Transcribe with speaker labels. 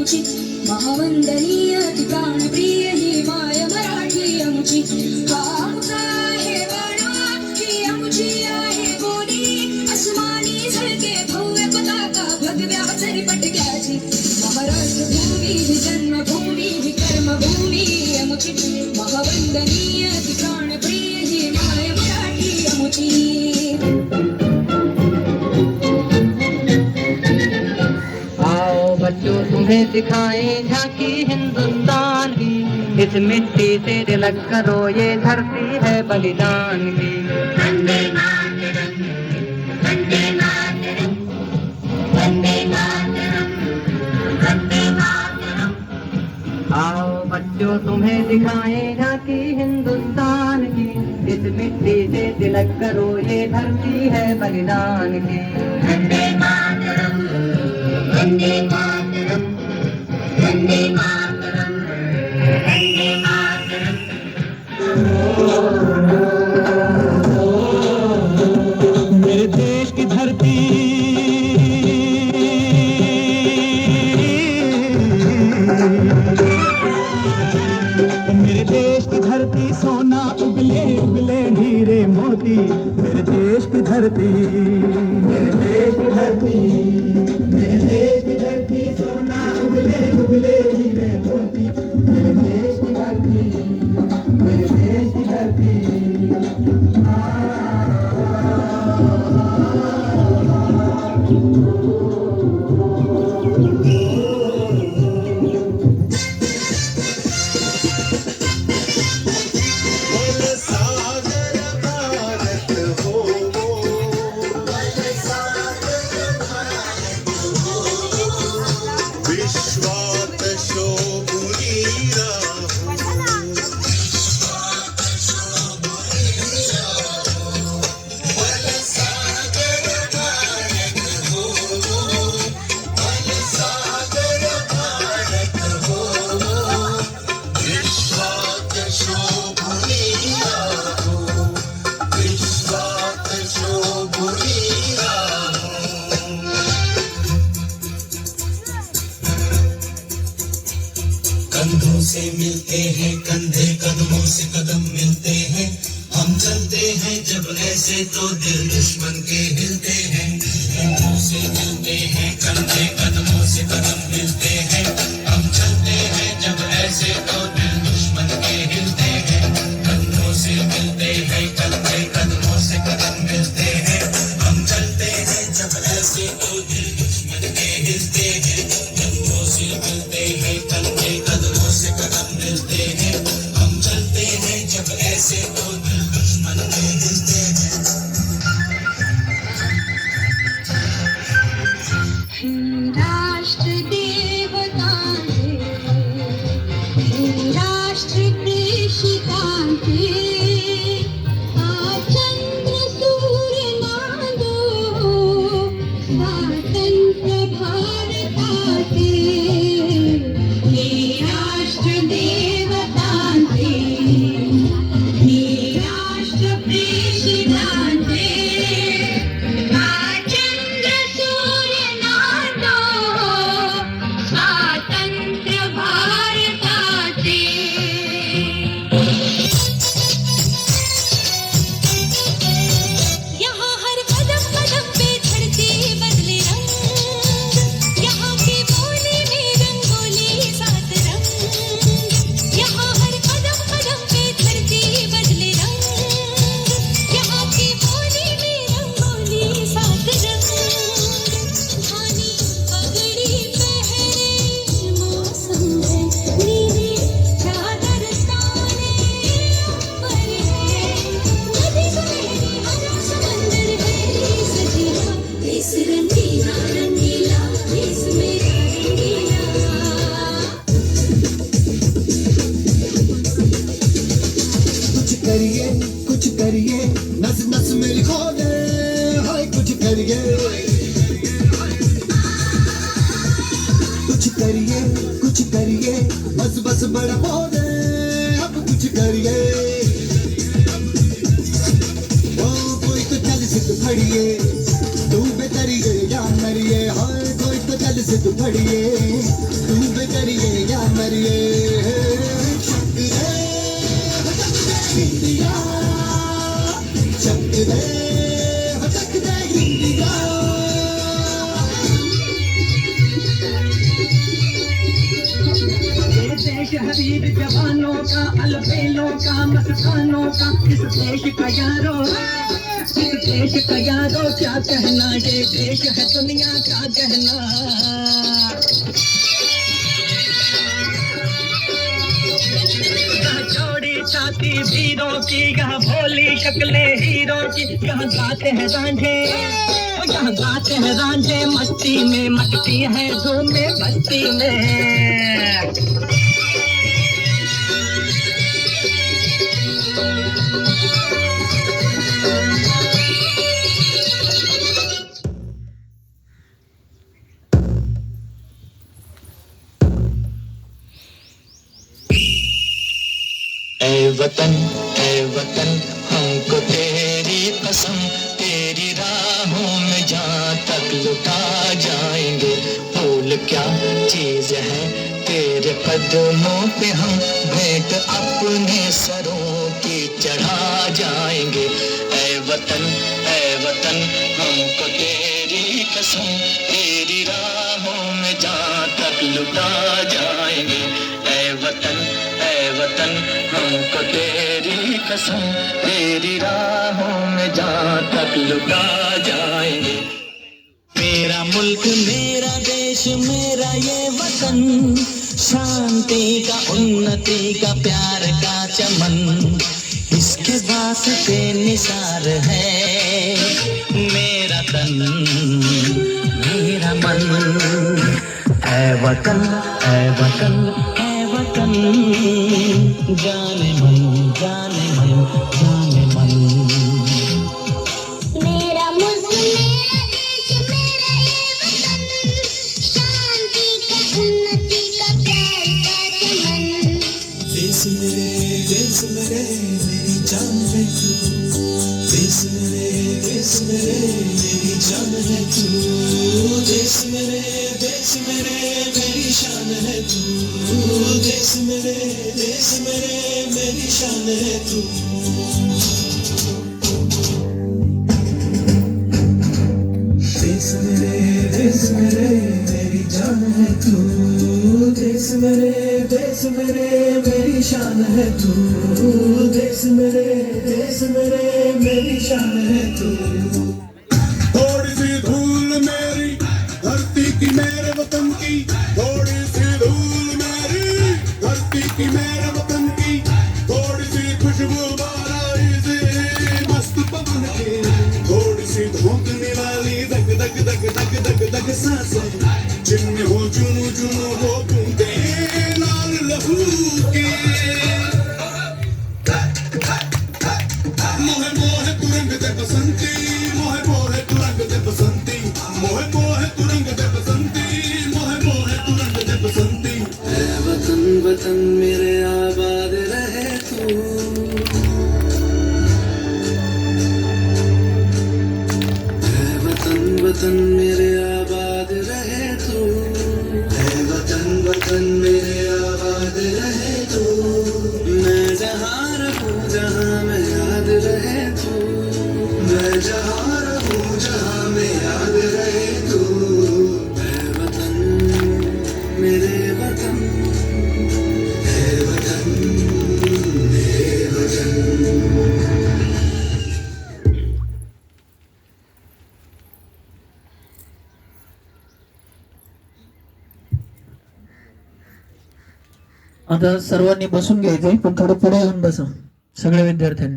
Speaker 1: आमची महावंदनीय ठिकाण प्रिय ही माय मराठी आमची हा आमचा आहे वाडा ही आमची आहे बोली अस्मानी झळके भव्य पताका भगव्या पटक्याची महाराष्ट्र भूमी ही जन्मभूमी ही कर्मभूमी आमची महावंदनीय ठिकाण प्रिय ही माय मराठी आमची
Speaker 2: बच्चों तुम्हें दिखाएं झांकी हिंदुस्तान की इस मिट्टी से तिलक करो ये धरती है बलिदान की वंदे मातरम वंदे मातरम वंदे मातरम वंदे मातरम आओ बच्चों तुम्हें दिखाएं झांकी हिंदुस्तान की इस मिट्टी से तिलक करो ये धरती है बलिदान की वंदे मातरम वंदे मातरम वंदे मातरम वंदे मातरम मेरे देश की धरती मेरे देश की धरती सोना उगले उगले हीरे मोती मेरे देश की धरती मेरे देश की धरती मेरे देश की धरती सोना उगले उगले हीरे मोती मेरे देश की धरती मेरे देश की धरती
Speaker 3: कंधों से मिलते हैं कंधे कदमों से कदम मिलते हैं हम चलते हैं जब ऐसे तो दिल दुश्मन के हिलते हैं कंधों से मिलते हैं कंधे कदमों से कदम मिलते हैं हम चलते हैं जब ऐसे तो दिल दुश्मन के हिलते हैं कंधों से मिलते हैं कंधे कदमों से कदम मिलते हैं हम चलते हैं जब ऐसे तो दिल दुश्मन के हिलते हैं कंधों से मिलते हैं कंधे कदमों से कदम मिलते हैं हम चलते हैं जब ऐसे तो दिल दुश्मन के हिलते हैं
Speaker 1: राष्ट्र देवता राष्ट्र प्रेषितांते चंद्र सूर्य नादो स्वातंत्र्य भारताचे हे राष्ट्र देवतांते हे राष्ट्र प्रेषितांते चंद्र सूर्य नादो स्वातंत्र्य भारताचे यहाँ हर कदम कदम पे धरती बदले रंग यहाँ की बोली में रंगोली सात रंग यहाँ हर कदम कदम पे धरती बदले रंग यहाँ की बोली में रंगोली सात रंग धानी पगड़ी पहने मौसम है नीली चादर ताने ऊपर है नदी सुनहरी हरा समंदर है सजिया देश रंगीला रंगीला देश मेरा रंगीला
Speaker 4: कुछ करिए नस नस में लिखो दे हाय कुछ करिए बस बस बड़ा बोले अब कुछ करिए ओ कोई तो चल सिद्ध फड़िए तू बेतरिए या मरिए हाय कोई तो चल कल जिद पड़िए तुम बिगड़िए या मरिए चक दे इंडिया चक दे इंडिया
Speaker 2: देश हबीब जवानों का अलबेलों का मस्तानों का इस देश का यारो क्या कहना ये देश है दुनिया का कहना चौड़ी छाती वीरों की यहाँ भोली शक्लें हीरों की यहाँ गाते हैं रांझे मस्ती में मटती है धूमें बस्ती में
Speaker 3: ऐ वतन हमको तेरी कसम तेरी राहों में जहाँ तक लुटा जाएंगे फूल क्या चीज है तेरे कदमों पे हम भेंट अपने सरों की चढ़ा जाएंगे ऐ वतन हमको तेरी कसम तेरी राहों में जहाँ तक लुटा जाएंगे ऐ वतन हमको तेरी कसम तेरी राहों में जहाँ तक लुटा जाएंगे मेरा मुल्क मेरा देश मेरा ये वतन शांति का उन्नति का प्यार का चमन इसके वास्ते निसार है मेरा तन मेरा मन ऐ वतन जाने मन
Speaker 1: मेरा मुल्क मेरा देश मेरा ये वतन शांति का उन्नति का प्यार का चमन
Speaker 3: देश मेरे मेरी जान है तू देश मेरे मेरी जान है तू देश मेरे मेरी शान है तू देश मेरे मेरी शान है तू देश मेरे मेरी जान है तू देश मेरे मेरी शान है तू देश मेरे मेरी शान है तू
Speaker 4: थोड़ी सी धूल मेरी धरती की मेरे वतन की थोड़ी सी धूल मेरी धरती की मेरे वतन की थोड़ी सी खुशबू बाराई से मस्त पवन की थोड़ी सी धोखने वाली दग दग दग दग दग दग सांसें जिनमें हो जुनू हो बूंदे लाल लहू की मोहे तुरंग दे बसंती मोहे तुरंग दे बसंती मोहे तुरंग दे बसंती मोहे तुरंग दे बसंती
Speaker 3: ऐ वतन मेरे आबाद रहे तू ऐ वतन मेरे आबाद रहे तू ऐ वतन मेरे आबाद रहे तू मैं जहाँ रहूँ जहाँ मैं याद रहे तू मैं जहाँ रहूँ जहाँ मैं याद रहे तू ऐ वतन मेरे वतन ऐ वतन मेरे वतन
Speaker 2: आता सर्वांनी बसून घ्यायचंय पण थोडं पुढे येऊन बसा सगळ्या विद्यार्थ्यांनी